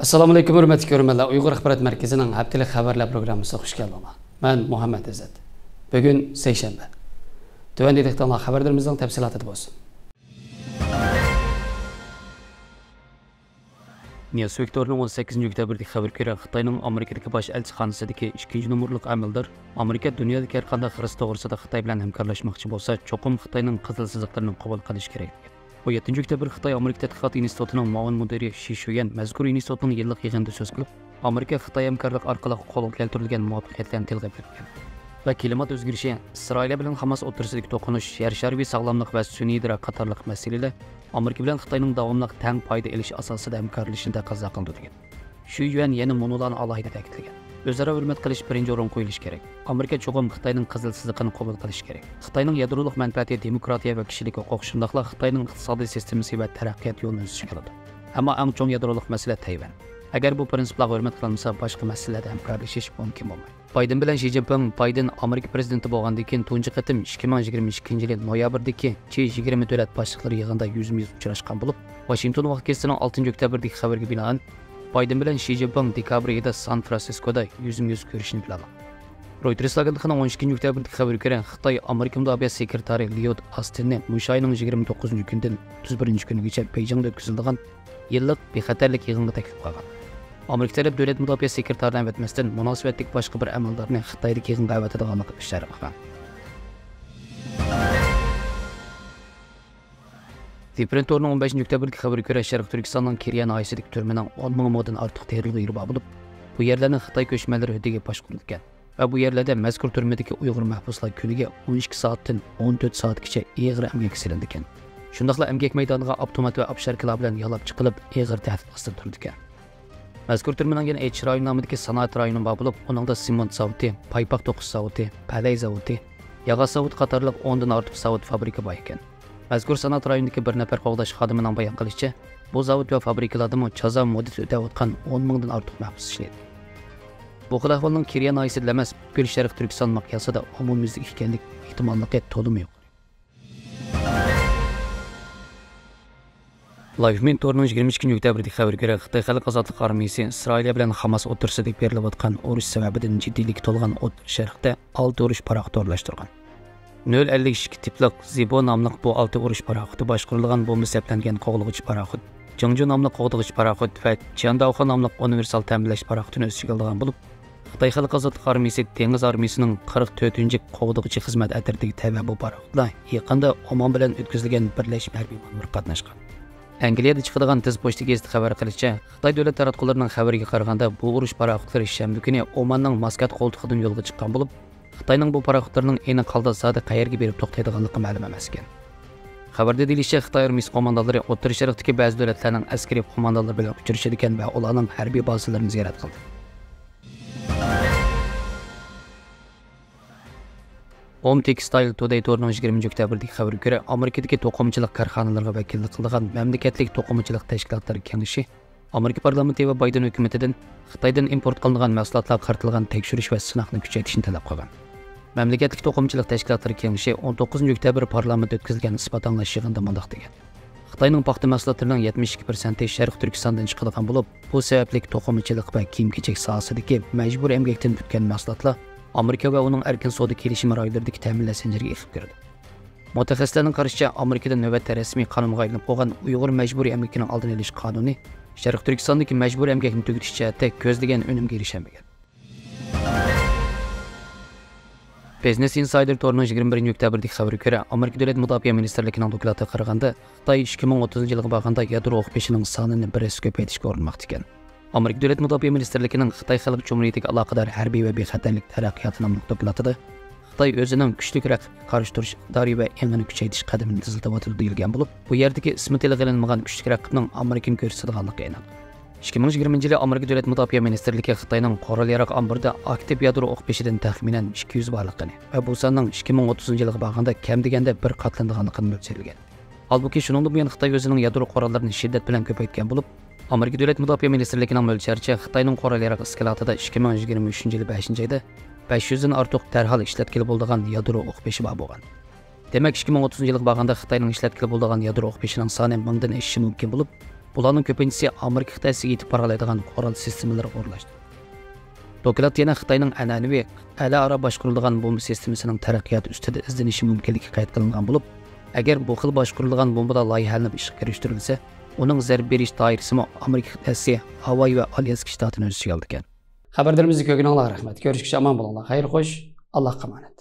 Assalomu alaykum hurmatli ko'ruvchilar. Uyg'ur axborot markazining haftalik xabarlar programmasiga xush keldinglar. Men Muhammad Izzat. Bugun seshanba. Tövəndə edikdən xəbərlərimizin təfsilatı olsun. Niyaz Vektor'un 18. oktyabrdagi xabar ko'ra Xitoyning Amerikadagi bosh elchixonasidagi 2 numurliq amaldor Amerika dunyodagi har qanday xirish to'g'risida Xitoy bilan hamkorlashmoqchi bo'lsa, cho'qim Xitoyning qizil chiziqlarini qabul qilish kerak. 7 oktyabr Xitoy Amerika tadqiqot institutining muavin mudiri Shi Shuyan mazkur institutning yillik yig'inida so'z qilib, Amerika Xitoy hamkorlik orqali qo'lga keltirilgan muvaffaqiyatlarni tilga bergan. Va klimat o'zgarishi, Isroil bilan Hamas o'rtasidagi to'qinish, yer sharviy sog'lomlik va sun'iy idrok qatorliq masalalar Amerika bilan Xitoyning davomli tang foyda olish asosida hamkorlashishni taqozo qildirgan. Shu yuan yana monolarni alohida ta'kidlagan. O'zaro hurmat qilish birinchi o'rin qo'yilishi kerak. Amerika cho'qim Xitoyning qizil chiziqini qabul qilishi kerak. Xitoyning yadrolik manfaati, demokratiya va kishilik huquq shundaqla Xitoyning iqtisodiy sistemasi va taraqqiyot yo'lini o'zish qiladi. Ammo eng chong yadrolik masala Tayvan. Agar bu prinsiplarga hurmat qilinmasa, boshqa masalalarda hamkorlashish mumkin bo'lmaydi. Bayden bilan Shi Jinping, Bayden Amerika prezidenti bo'lgandan keyin tunji qatim 2022-yil noyabrdagi G20 davlat boshliqlari yig'inida yuzma-yuz uchrashgan bo'lib, Washington vaqtisining 6 oktyabrdagi xabarga binoan Bayden bilan Shi Jinping dekabr oyida San Fransiskoda yuzma-yuz ko'rishni planlagan. Reuters agentligining 12 oktyabrdagi xabarga ko'ra, Xitoy Amerika mudofaa sekretari Lloyd Austinni o'sha oyning 29-kundan 31-kunigacha Beijingda o'tkazilgan yillik bexatarlik yig'iniga taklif qilgan. Amerika taraf davlat mudofaa sekretaridan o'tmasdan munosabatlik boshqa bir amaldorni Xitoydagi yig'inga da'vatlaganligi ishora qilgan. Tiprentorning 15 oktyabrdagi xabarga ko'ra, Sharq Turkistonning Kiriya noyasidagi turmaning 10 ming modan ortiq terilgan yeri bo'lib, bu yerlarni Xitoy ko'chmanlari huddiga boshqarilgan. Va bu yerlarda mazkur turmadagi Uyg'ur mahbuslar kuniga 12 soatdan 14 soatgacha og'ir emgak silindi ekan. Shundaqla emgak maydoniga avtomat va absharkalar bilan yalab chiqilib, og'ir tahdid ostida turdi ekan. Mazkur turmaning yana H rayon nomidagi sanoat rayoni bor bo'lib, uningda sement zavodi, paypoq to'qish zavodi, palay zavodi, yog'och zavodi qatorliq 10 dan ortiq zavod fabrika bor ekan. Mazkur sanoat rayonidagi bir nafar qo'g'dash xodimining bayon qilishicha, bu zavod va fabrikalarda jazo muddati o'tayotgan 10 mingdan ortiq mahbus ishlaydi. Bu xil ahvolning Kiriya noyasida emas, butkul Sharq Turkiston miqyosida umumyuzlik ekanlik ehtimolligi to'liq yo'q. Livemin Torning 22 oktyabrdagi xabarga ko'ra, Xitoy Xalq ozodlik armiyasi Isroil bilan Hamas o'rtasida berilayotgan urush sababidan jiddiylik to'lgan Sharqda 6 urush paraxodi o'rlashtirgan. 052 tiplik Zibo nomli bu 6 urush paraxodi boshqarilgan bomba seplangan qo'g'lig'ich paraxod, Jingju nomli qo'g'lig'ich paraxod va Jiandaoxi nomli universal ta'minlash paraxodini o'z ichiga olgan bo'lib, Xitoy Xalq ozodlik armiyasi dengiz armiyasining 44-chi qo'g'lig'ich xizmat atritiga tabi bu paraxodlar yaqinda Oman bilan o'tkazilgan birlashma harbiy manevr qatnashgan. Angliyada chiqadigan tiz pochta gazeti xabar qilishicha, Xitoy davlat taratqullarining xabariga qaraganda, bu urush paraxodlari shanba kuni Omanning Maskat qo'ltig'idan yo'lga chiqqan bo'lib, Xitoyning bu paraxodlarning aniq holda zodi qayerga berib to'xtaydiganligi ma'lum emas ekan. Xabarda deyilishicha, Xitoy armiyasi qo'mondonlari O'rta Sharqdagi ba'zi davlatlarning askariy qo'mondonlari bilan uchrashadi ekan va ularning harbiy bazalarini ziyorat qildi. Home Textile Today Torning 20 oktyabrdagi xabarga ko'ra, Amerikadagi to'qimachilik korxonalariga vakillik qilgan mamlakatlik to'qimachilik tashkilotlari kengashi Amerika parlamenti va Bayden hukumatidan Xitoydan import qilingan mahsulotlar qaritilgan tekshirish va sinoqni kuchaytirishni talab qilgan. Mamlakatlik to'qimachilik tashkilotlari kengashi 19 oktyabr parlamentda o'tkazilgan isbotlanlash yig'inida mundaq degan. Xitoyning paxta mahsulotlarining 72% Sharq Turkistondan chiqadigan bo'lib, bu sababli to'qimachilik va kiyim-kechak sohasidagi majburiy emgakdan tutgan mahsulotlar Amerika va uning erkin savdo kelishimi rayonlaridagi ta'minlash zanjiriga kirib kirdi. Mutaxassislarning qarashicha, Amerikada navbatda rasmiy qonunga aylanib qolgan Uyg'ur majburiy emgakining oldini olish qonuni Sharq Turkistondagi majburiy emgakni tugatish jihatida ko'zlagan unumga erishilmagan. Business Insider Torning 21 oktyabrdagi xabarga ko'ra, Amerika davlat mudofaa ministrligining doklatiga qaraganda, Xitoy 2030-yilga borganda yadro o'q-peshining sonini biroz ko'paytirishga urinmoqda ekan. Amerika davlat mudofaa ministrligining Xitoy Xalq Jumhuriyatiga aloqador harbiy va bexatarlik taraqqiyoti nomli doklatida Xitoy o'zining kuchli raqibga qarshi turish iqtidori va engini kuchaytirish qadamini tiziltirib deyilgan bo'lib, bu yerdagi ismi tilg'ilinmagan kuchli raqibning Amerikani ko'rsatadiganligi aniq. 2020-yil Amerika davlat mudofaa ministrligi Xitoyning qurol yarog ambarida aktiv yadro o'q-peshidan taxminan 200 barliqini va bu sonning 2030-yilga borganda kam deganda bir qatlanadiganligini mo'ljallangan. Halbuki shuningdek bu Xitoy o'zining yadro qurollarini shiddat bilan ko'paytgan bo'lib, Amerika davlat mudofaa ministrligining mo'ljaricha Xitoyning qurol yarog iskilatida 2023-yil 5-oyda 500 dan ortiq darhol ishlatkili bo'ladigan yadro o'q-peshi bor bo'lgan. Demak, 2030-yilga borganda Xitoyning ishlatkili bo'ladigan yadro o'q-peshining soni 1000 dan oshishi mumkin bo'lib, Bularning ko'pinchisi Amerika qit'asiga yetib bora oladigan qurol sistemalarga o'rnashdi. Doklad yana Xitoyning an'anaviy a'lo boshqariladigan bomba sistemasining taraqqiyoti ustida izlanishi mumkinligi qayd qilingan bo'lib, agar bu xil boshqariladigan bombalar loyihalanib ishga kirishtirilsa, uning zarb berish doirasimi Amerika qit'asi Havay va Alyaska shtatini o'z ichiga oldi ekan. Xabarlarimizni ko'rganingizga rahmat. Ko'rishguncha omon bo'linglar. Xayr xo'sh. Allohga emanet.